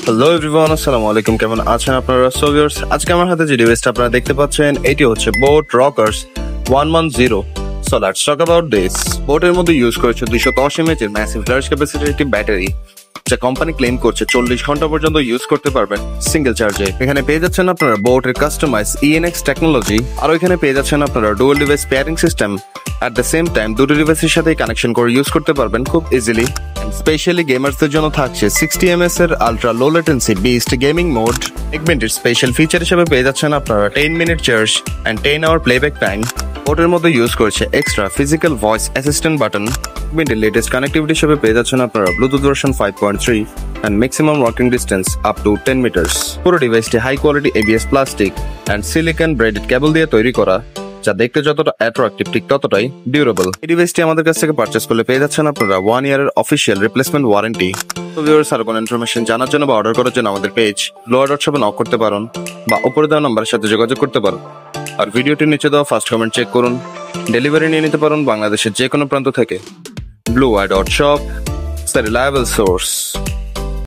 Hello everyone, আসসালামু আলাইকুম। কেমন আছেন আপনারা? সো ভিউয়ার্স, আজকে আমার হাতে যে ডিভাইসটা আপনারা দেখতে পাচ্ছেন এটি হচ্ছে boat Rockerz 110। So let's talk about this. বোটের মধ্যে ইউজ করেছে 210 mAh এর ম্যাসিভ লার্জ ক্যাপাসিটির একটি ব্যাটারি, যা কোম্পানি ক্লেম করছে 40 ঘন্টা পর্যন্ত ইউজ করতে পারবেন সিঙ্গেল চার্জে। এখানে পেয়ে যাচ্ছেন আপনারা বোটের কাস্টমাইজ ENX টেকনোলজি, আর এখানে পেয়ে যাচ্ছেন আপনারা dual device pairing system. At the same time দুটো ডিভাইসের সাথে কানেকশন করে ইউজ করতে পারবেন খুব ইজিলি। স্পেশালি গেমার্সদের জন্য থাকছে 60 ms এর ultra low latency beast gaming mode. সেগমেন্টের স্পেশাল ফিচার হিসেবে পেয়ে যাচ্ছেন আপনারা 10 minute charge and 10 hour playback time. বোটের মধ্যে ইউজ করেছে extra physical voice assistant button. সেগমেন্টের লেটেস্ট কানেক্টিভিটি হিসেবে পেয়ে যাচ্ছেন আপনারা Bluetooth version 5.3 and maximum working distance up to 10 metres. পুরো ডিভাইসটি high quality ABS plastic and silicone braided cable দিয়ে তৈরি করা, যা দেখতে যতটা অ্যাট্রাকটিভ ঠিক ততটাই ডিউরেবল। এই ডিভাইসটি আমাদের কাছ থেকে পারচেস করলে পেয়ে যাচ্ছেন আপনারা 1 ইয়ারের অফিসিয়াল রিপ্লেসমেন্ট ওয়ারেন্টি। তো ভিউয়ার্স, আর কোনো ইনফরমেশন জানার জন্য বা অর্ডার করার জন্য আমাদের পেজ lower.shop-এ নক করতে পারেন বা উপরে দেওয়া নাম্বারের সাথে যোগাযোগ করতে পারেন। আর ভিডিওটির নিচে দেওয়া ফার্স্ট কমেন্ট চেক করুন। ডেলিভারি নিয়ে নিতে পারেন বাংলাদেশের যে কোনো প্রান্ত থেকে। Bluewire.shop, it's a reliable source.